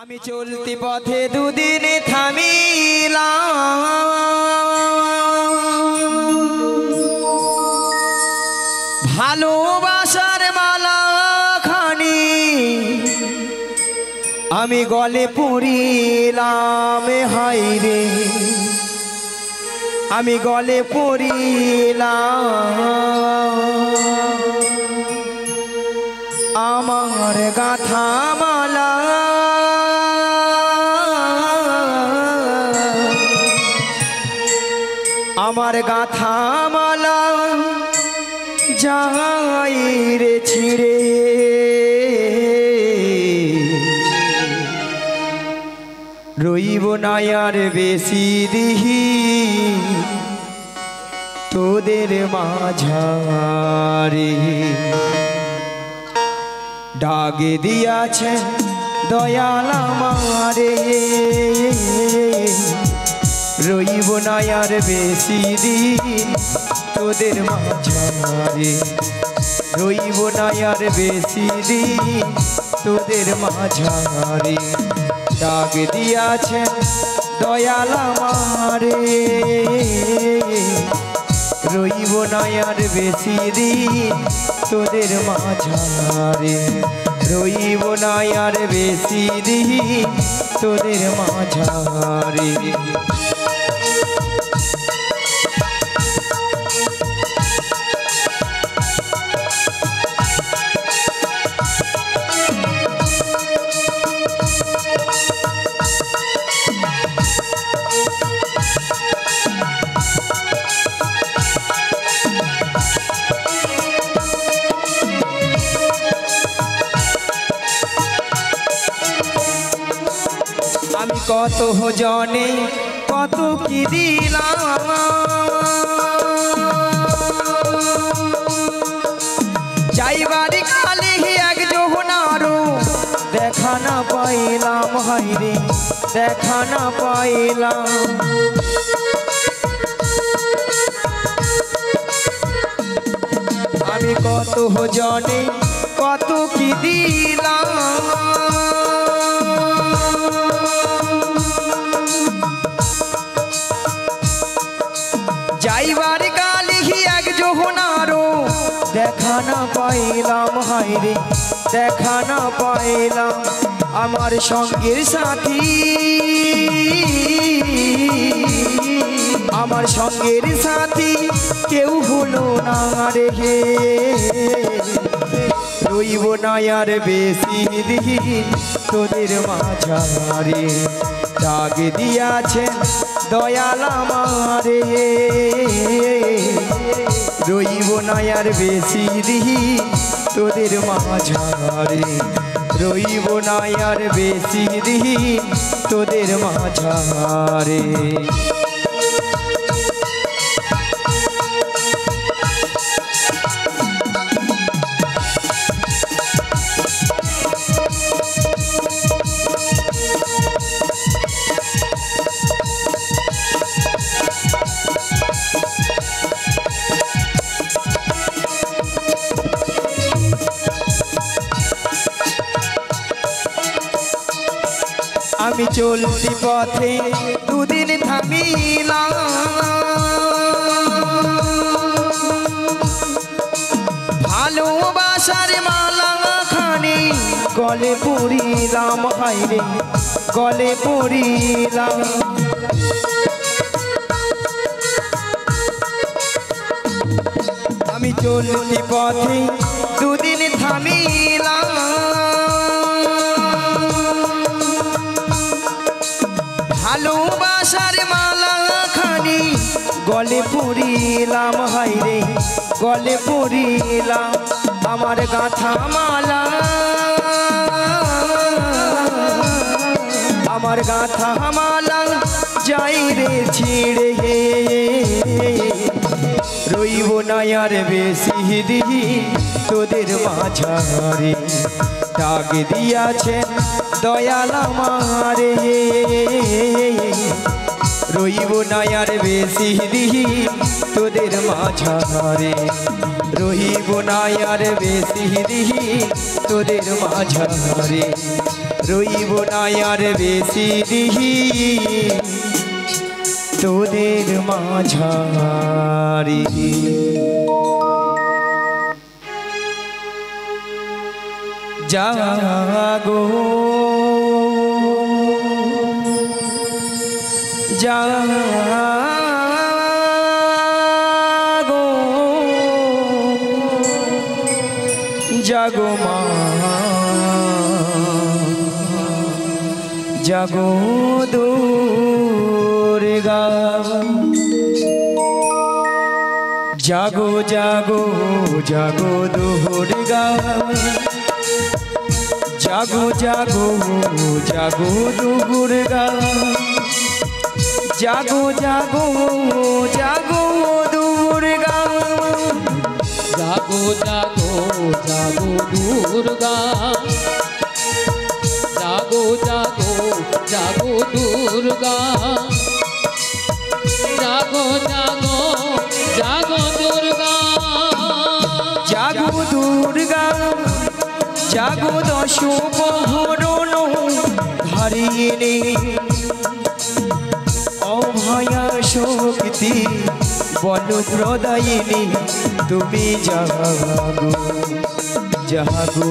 আমি চলতি পথে দুদিন থামিলাম, ভালোবাসার মালা খানি আমি গলে পরিলাম। হাই রে আমি গলে পরিলাম, আমার গাথা মালা আমার গাথা মালা যাই রে ছিড়ে। রইব না আর বেশি দিন তোদের মাঝারে। ডাকে দিয়াছেন দয়াল আমারে, রইব না আর বেশি দিন তোদের মাঝারে। রইব না আর বেশি দিন তোদের মাঝারে। ডাক দিয়াছেন দয়াল আমারে, রইব না আর বেশি দিন তোদের মাঝারে। রইব না আর বেশি দিন তোদের মাঝারে। আমি কত জনে কত কি দিলাম, যাইবারি কালে এক যোহনারও দেখা না পাইলাম। হাইরে দেখা না পাইলাম, আমি কত জনে কত কি দিলাম, যাইবার কালে এক যোহনারও দেখা না পাইলাম। হাইরে দেখা না পাইলাম, আমার সঙ্গের সাথী আমার সঙ্গের সাথী কেউ হলো না রে। রইব না আর বেশি দিন তোদের মাঝারে। ডাক দিয়াছেন দয়াল আমারে, রইব না আর বেশি দিন তোদের মাঝারে। রইব না আর বেশি দিন তোদের মাঝারে। আমি চলতি পথে দুদিন থামিলাম, ভালোবাসার মালা খানি গলে পরিলাম। হাইরে গলে পরিলাম, আমি চলতি পথে দুদিন থামিলাম, ভালোবাসার মালা খানি গলে পরিলাম। হাইরে গলে পরিলাম, আমার গাথা মালা আমার গাথা মালা যাই রে ছিড়ে। রইব না আর বেশি দিন তোদের মাঝারে। ডাক দিয়াছেন দয়াল আমারে, রইব না আর বেশি দিন তোদের মাঝারে। রইব না আর বেশি দিন তোদের মাঝারে। রইব না আর বেশি দিহি তোদের মাঝারি। জাগো জাগো জাগো মা জাগো দুর্গা জাগো জাগো জাগো দুর্গা জাগো জাগো জাগো দুর্গা জাগো জাগো জাগো দুর্গা জাগো জাগো জাগো দুর্গা জাগো জাগো জাগো দুর্গা জাগো জাগো জাগো দুর্গা জাগো দুর্গা জাগো দশ প্রহরণ ধারিণী অভয়া শক্তি বল প্রদায়িনী তুমি জাগো জাগো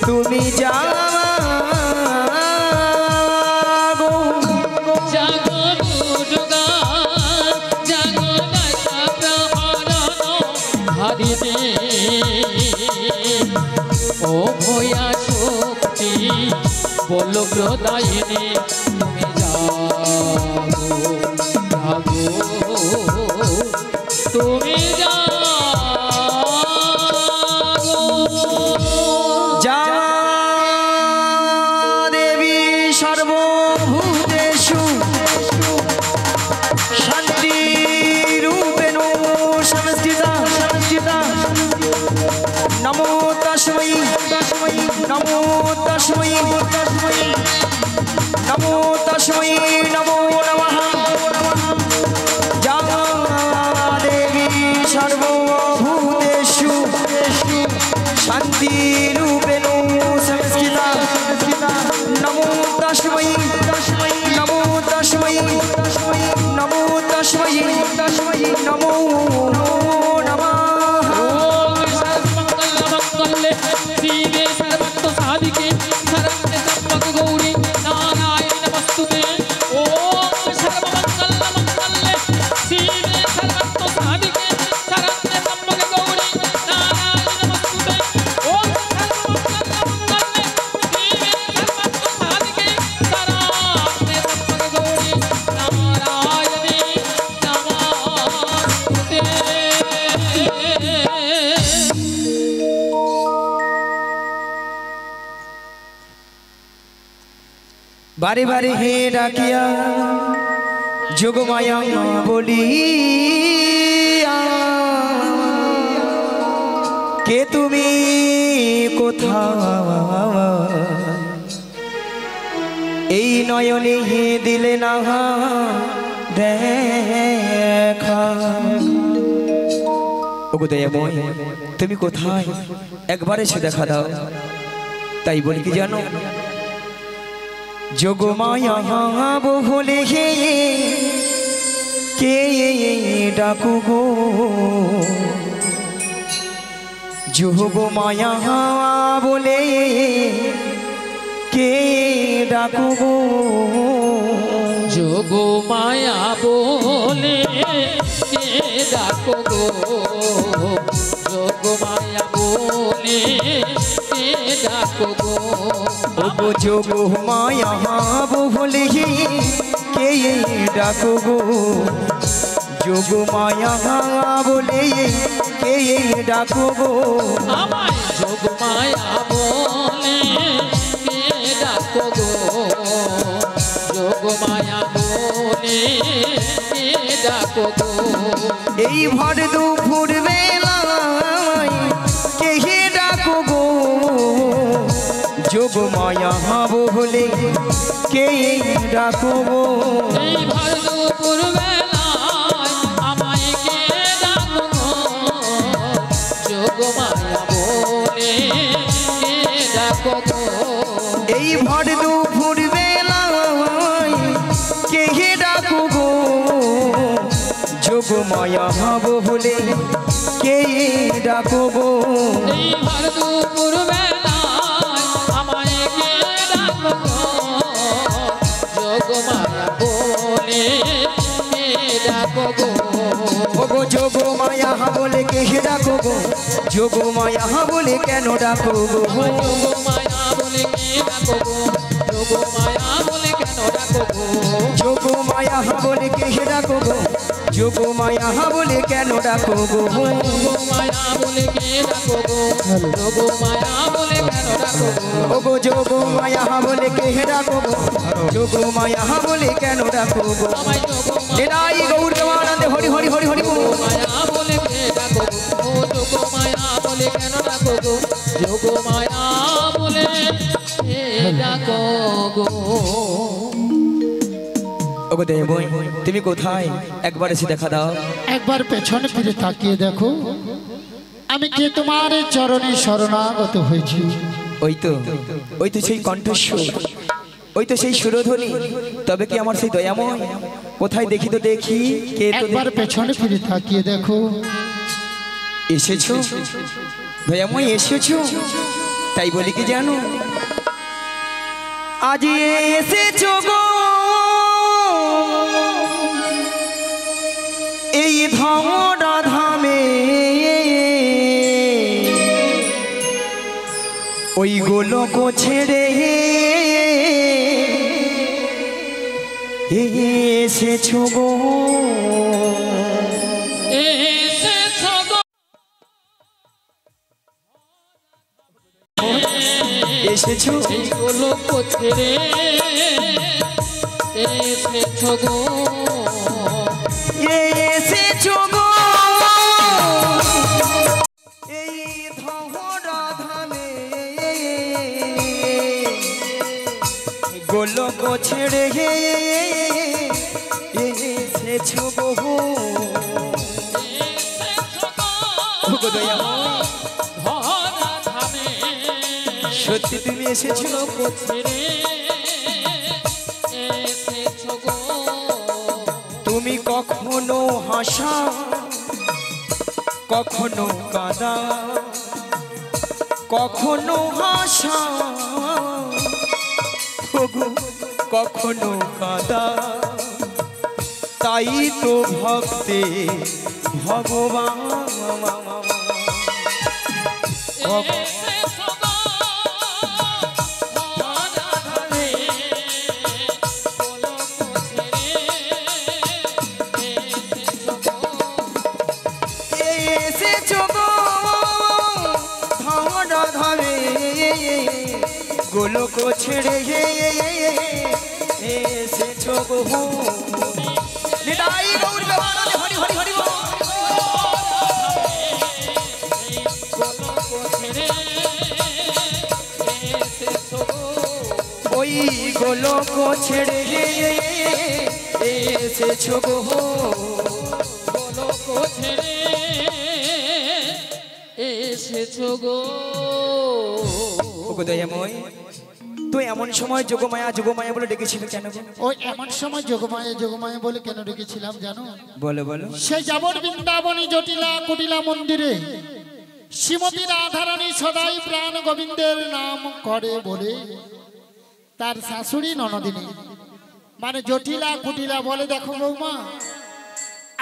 তুমি জাগো জাগো দুর্গা জাগো দশ প্রহরণ ধারিণী অভয়া শক্তি বল প্রদায়িনী তুমি জাগো জাগো তুমি জাগো যা দেবী সর্বভূতেষু শান্তিরূপেণ সংস্থিতা নমো তস্मै নমো তস্मै নমো তস্मै নমো নমঃ। যা দেবী সর্বভূতেষু শান্তিরূপেণ সংস্থিতা নমো তস্मै নমো তস্मै নমো তস্मै নমো নমঃ। शिवे सर्वतो साधिके शरण्ये त्र्यंबके गौरी नारायणी नमस्तुते। ओम सर्वमंगलमंगले शिवे सर्वतो साधिके शरण्ये त्र्यंबके गौरी नारायणी नमस्तुते। ओम सर्वमंगलमंगले शिवे सर्वतो साधिके शरण्ये त्र्यंबके गौरी नारायणी नमस्तुते। বারে বারে হে ডাকিয়া যোগমায়া বলিয়া কে তুমি কোথায় এই নয়নে হে দিলে না দেখা। ওগো দয়াময় তুমি কোথায় একবার এসে দেখা দাও। তাই বলি কি জানো, যোগমায়া বলে হে কে ডাকু গো, যোগমায়া বলে কে ডাকু গো, যোগো মায়া বলে কে ডাকো গো, যোগো মায়া বলে কে ডাকো গো। ওগো যোগমায়া বলে কে ডাকু গো, যোগমায়া বলে কে ডাকু গো, আমায় যোগো মায়া বলে কে ডাকো গো, যোগো মায়া বলে কে ডাকো গো। এই ভর দুপুর বেলায় কে ডাকু গো, যোগমায়া বলে কে ডাকু গো, এই ভর দুপুর বেলায় আমায় কে ডাকো গো, যোগো মায়া বলে কে ডাকো গো। ভর দুপুর বেলায় কে ডাকো গো যোগ মায়া বলে কে ডাকো গো এই ভর দুপুর বেলায় আমায় কে ডাকো গো যোগ মায়া বলে কে ডাকো গো ওগো যোগ মায়া বলে কে ডাকো গো যোগ মায়া বলে কেন ডাকো গো যোগ মায়া বলে কে ডাকো গো যোগ মায়া বলে কেন ডাকো গো যোগ মায়া বলে কে ডাকো গো যোগ মায়া বলে কেন ডাকো গো যোগ মায়া বলে কে ডাকো গো যোগ মায়া বলে কেন ডাকো গো ওগো যোগ মায়া বলে কে ডাকো গো যোগ মায়া বলে কেন ডাকো গো আমায় যোগ নিতাই গৌর দেবানন্দে হরি হরি হরি হরি বল মায়া বলে কে ডাকো গো যোগ মায়া বলে কেন ডাকো গো যোগ মায়া বলে কে ডাকো গো ওগো দেব তুমি কোথায় একবার এসে দেখা দাও একবার পেছনে ফিরে তাকিয়ে দেখো আমি কে তোমার চরণে শরণাগত হয়েছি। ওই তো সেই কণ্ঠস্বর ওই তো সেই সুরধ্বনি তবে কি আমার সেই দয়াময় কোথায় দেখি তো দেখি কে তো একবার পেছনে ফিরে তাকিয়ে দেখো এসেছো দয়াময় এসেছো তাই বলি কি জানো আজ এসেছো গো এই ধমরা ধামে ওই গোলক ছেড়ে এসেছো গো এসেছো গো এসেছো এই গোলক ছেড়ে এসেছো গো এসেছো গো এই ধমরা ধামে গোলক ছেড়ে এসেছো গো ওগো দয়াময় ধরা ধামে সত্যি তুমি এসেছো গোলক ছেড়ে এসেছো গো তুমি কখনো হাসা কখনো কাঁদা কখনো হাসা ওগো কখনো কাঁদা তাই তো ভক্তে ভগবান এসেছো গো ধরা ধামে গোলক ছেড়ে এসেছো গো এসেছো গো ধরা ধরে গোলক ছেড়ে এসেছো গো নিতাই গৌর দেবানন্দে হরি হরি হরি বল ওই গোলক ছেড়ে এসেছো গো গোলক ছেড়ে এসেছো গো ওগো দয়াময় তুই এমন সময় যোগমায়া বলে ডেকেছিল কেন গো ওই এমন সময় যোগমায়া যোগমায়া বলে কেন রেখেছিলাম জানো বলো বলো সেই যাবর বৃন্দাবনী জটিলা কুটিলা মন্দিরে শ্রীমতী রাধারানী সদাই প্রাণ গোবিন্দের নাম করে বলে তার শাশুড়ি ননদিনী মানে জটিলা কুটিলা বলে দেখো বৌমা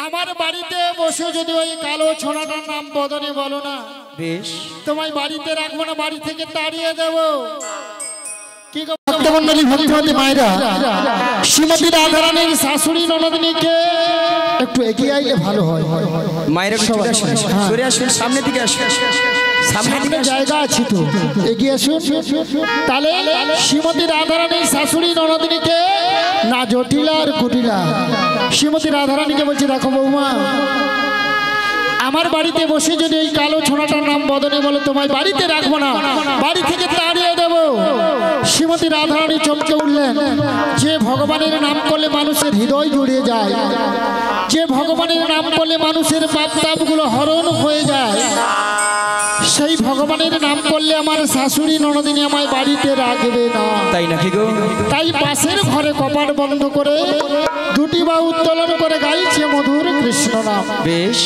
আমার বাড়িতে বসে যদি ওই কালো ছোনাটার নাম বদনে বলো না বেশ তোমায় বাড়িতে রাখবো না বাড়ি থেকে তাড়িয়ে দেবো কি গো ভক্তমণ্ডলী ভক্তিমতী মায়েরা শ্রীমতী রাধারানীর শাশুড়ি ননদিনীকে একটু এগিয়ে আইলে ভালো হয় মায়েরা চলে আসুন সরে আসুন সামনে দিকে আসুন সামনে দিকে জায়গা আছে তো এগিয়ে আসুন তাহলে শ্রীমতী রাধারানীর শাশুড়ি ননদিনীকে না জটিলা আর কুটিলা শ্রীমতী রাধারানীকে বলছে দেখো বৌমা আমার বাড়িতে বসে যদি এই কালো ছোনাটার নাম বদনে বলে তোমায় বাড়িতে রাখবো না বাড়ি থেকে তাড়িয়ে দেবো শ্রীমতী রাধারানী চমকে উঠলেন যে ভগবানের নাম করলে মানুষের হৃদয় জুড়িয়ে যায় যে ভগবানের নাম করলে মানুষের পাপ তাপগুলো হরণ হয়ে যায় সেই ভগবানের নাম করলে আমার শাশুড়ি ননদিনী আমায় বাড়িতে রাখবে না। তাই নাকি গো? তাই পাশের ঘরে কপাট বন্ধ করে দুটি বাহু উত্তোলন করে গাইছে মধুর কৃষ্ণ নাম। বেশ।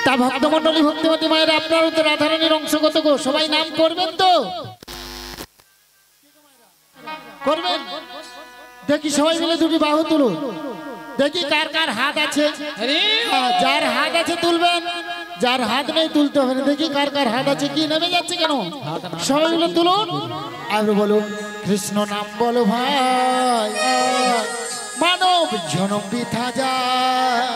তা ভক্তমণ্ডলী ভক্তিমতী মায়ের আপনারও তো রাধারানীর অংশগত গো, সবাই নাম করবেন তো? করবেন? দেখি সবাই মিলে দুটি বাহু তুলুন, দেখি কার কার হাত আছে। যার হাত আছে তুলবেন, যার হাত নেই তুলতে হবে না। দেখি কার কার হাত আছে। কি নেমে যাচ্ছে কেন? সবাই মিলে তুলুন আর বলুন কৃষ্ণ নাম বলো ভাই, মানব জনম বৃথা যায়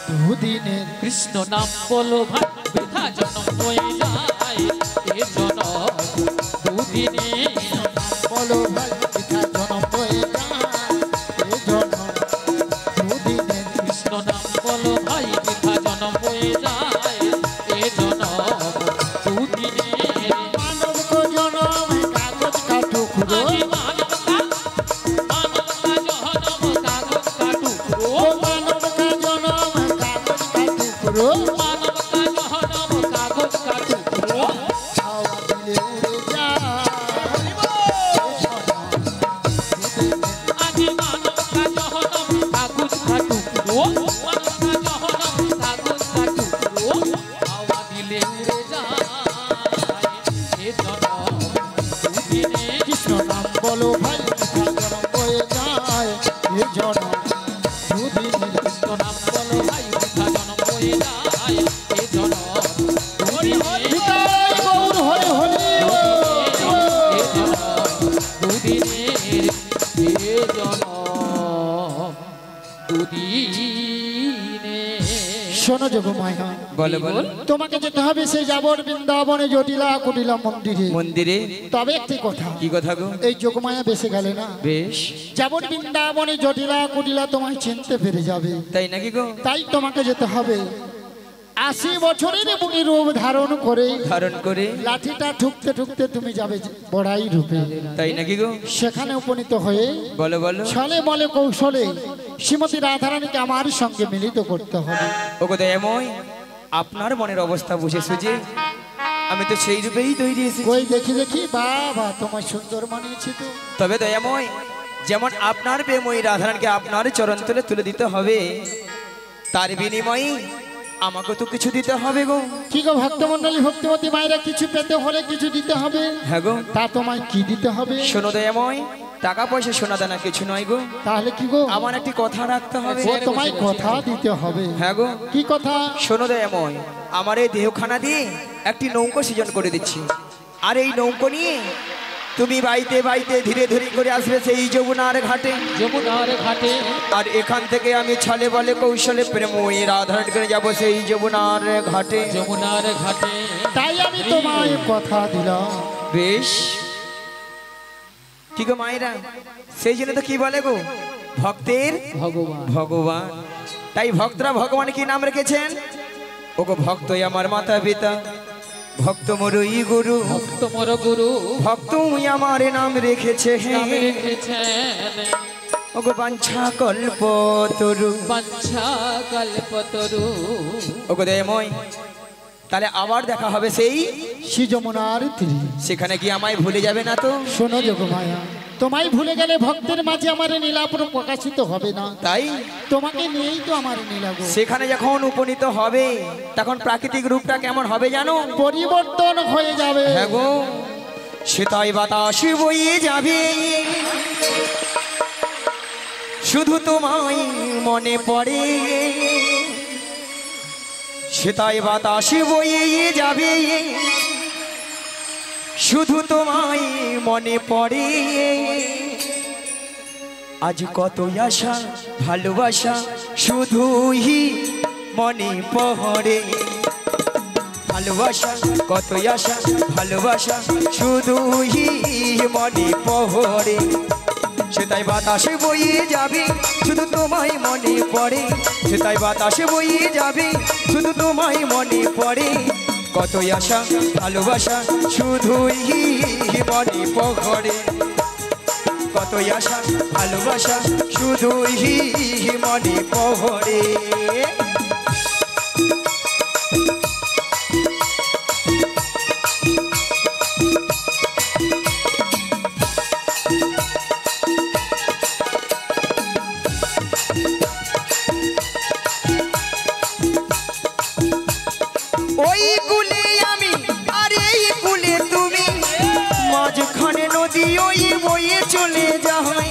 দুদিনের। কৃষ্ণ নাম বলো ভাই বৃথা জন্ম হয়ে যায়, এ জনম দুদিনে। বলো ভাই বৃথা জনম হয়ে যায়, এ জনম দুদিনের। কৃষ্ণ নাম বলো ভাই বৃথা জন্ম হয়ে যায়, এ জনম দুদিনে। মানব কো জনম কাগজ কা টুকরো, মানবতা জনম কাগজ কা টুকরো, ও মানব কা জনম কাগজ কা টুকরো। মানবতা জনম কাগজ কা টুকরো। হাওয়া দিলে উড়ে যায়, আগে মানবতা জনম কাগজ কা টুকরো, মানবতা জনম কাগজ কা টুকরো। হাওয়া দিলে উড়ে যায়, এ জনম দুদিনে। কৃষ্ণ নাম বলো ভাই বৃথা জনম হয়ে যায়, এ জনম দুদিনের। কৃষ্ণ নাম বলো ভাই বৃথা জনম হয়ে যায়, এ জনম দুদিনে। নিতাই গৌর হরে হরে। এ জনম দুদিনের, এ জনম দুদিনে। শোনো যোগমায়া, বলো বলো। তোমাকে যেতে হবে সেই যাবর বৃন্দাবনে জটিলা কুটিলা মন্দিরে। মন্দিরে? তবে একটি কথা, কি কথা গো? এই যোগমায়া বেশে গেলে না, বেশ। যাবর বৃন্দাবনে জটিলা কুটিলা তোমায় চিনতে পেরে যাবে। তাই নাকি গো? তাই তোমাকে যেতে হবে 80 বছরের বুড়ি রূপ ধারণ করে। ধারণ করে? লাঠিটা ঠুকতে ঠুকতে তুমি যাবে বড়াই রূপে। তাই নাকি গো? সেখানে উপনীত হয়ে বলো বলো। ছলে বলে কৌশলে শ্রীমতী রাধারানীকে আমার সঙ্গে মিলিত করতে হবে। ও কথা এমন, আপনার মনের অবস্থা বুঝে সুঝে আমি তো সেই রূপেই তৈরি এসেছি। কই দেখি দেখি, বাবা তোমার সুন্দর মানিয়েছে তো। তবে দয়াময়, যেমন আপনার প্রেময়ী রাধারানীকে আপনার চরণ তলে তুলে দিতে হবে, তার বিনিময়ে আমাকে তো কিছু দিতে হবে গো। কি গো ভক্তমণ্ডলী ভক্তিমতী মায়েরা, কিছু পেতে হলে কিছু দিতে হবে। হ্যাঁ গো। তা তোমায় কি দিতে হবে? শোনো দয়াময়, টাকা পয়সা সোনা দানা কিছু নয় গো, তাহলে কি গো? আমার একটি কথা রাখতে হবে। ও তোমায় কথা দিতে হবে। হ্যাঁ গো। কি কথা? শোনো দয়াময়, আমার এই দেহখানা দিয়ে একটি নৌকো সৃজন করে দিচ্ছি, আর এই নৌকো নিয়ে তুমি বাইতে বাইতে ধীরে ধীরে করে আসবে সেই যমুনার ঘাটে। যমুনার ঘাটে। আর এখান থেকে আমি ছলে বলে কৌশলে প্রেময়ী রাধারণ করে যাবো সেই যমুনার ঘাটে। যমুনার ঘাটে। তাই আমি তোমায় কথা দিলাম। বেশ। কি গো মায়েরা, সেই জন্য তো কি বলে গো, ভক্তের ভগবান। ভগবান। তাই ভক্তরা ভগবান কি নাম রেখেছেন? ও গো ভক্তই আমার মাতা পিতা, ভক্ত মোরই গুরু, ভক্ত মোর গুরু, ভক্তই আমার নাম রেখেছে। নাম রেখেছেন। ও গো বাঞ্ছা কল্পতরু, বাঞ্ছা কল্পতরু। ও গো দয়াময়, তাহলে আবার দেখা হবে সেই শ্রী যমুনার তীরে। সেখানে গিয়ে আমায় ভুলে যাবে না তো? শোনো যোগমায়া, তোমায় ভুলে গেলে ভক্তের মাঝে আমার নীলাপুর প্রকাশিত হবে না। তাই তোমাকে নিয়েই তো আমার নীলা গো। সেখানে যখন উপনীত হবে তখন প্রাকৃতিক রূপটা কেমন হবে জানো? পরিবর্তন হয়ে যাবে। হ্যাঁ গো, সেটাই বাতাস বইয়ে যাবে, শুধু তোমায় মনে পড়ে। সেটাই বাতাস বইয়ে যাবে, শুধু তোমায় মনে পড়ে। আজ কত আশা ভালোবাসা শুধুই মনে পড়ে। ভালোবাসা কত আশা ভালোবাসা শুধুই মনে পড়ে। সেটাই বাতাসে বইয়ে যাবে, শুধু তোমায় মনে পড়ে। সেটাই বাতাসে বইয়ে যাবে, শুধু তোমায় মনে পড়ে। কত আশা ভালোবাসা শুধুই মনে পড়ে। কত আশা ভালোবাসা শুধুই মনে পড়ে। নদী ওই বয়ে চলে যায়,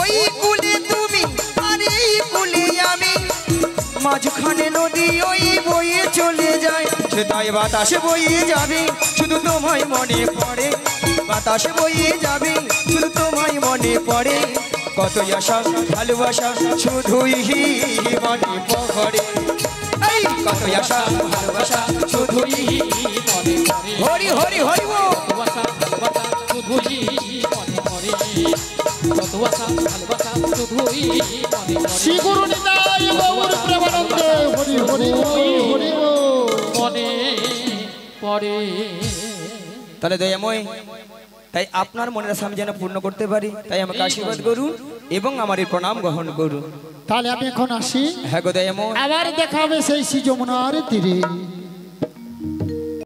ওই কুলে তুমি আর এই কুলে আমি, মাঝখানে নদী ওই বয়ে চলে যায়। সেটাই বাতাসে বয়ে যাবে শুধু তোমায় মনে পড়ে, বাতাসে বয়ে যাবে শুধু তোমায় মনে পড়ে। কত আশা ভালোবাসা শুধুই মনে পড়ে, এই কত আশা ভালোবাসা শুধুই মনে পড়ে। হরি হরি হরি বল। ভালোবাসা ভালোবাসা শুধুই মনে পড়ে, কত আশা ভালোবাসা শুধুই মনে পড়ে। শ্রী গুরু নিতাই গৌর প্রেমানন্দে হরি হরি হরি হরি মনে পড়ে। তাহলে দয়াময়, তাই আপনার মনের আশা আমি যেন পূর্ণ করতে পারি, তাই আমাকে আশীর্বাদ করুন এবং আমার এই প্রণাম গ্রহণ করুন। তাহলে আমি এখন আসি, হ্যাঁ গো দয়াময়। আবার দেখা হবে সেই শ্রী যমুনার তীরে।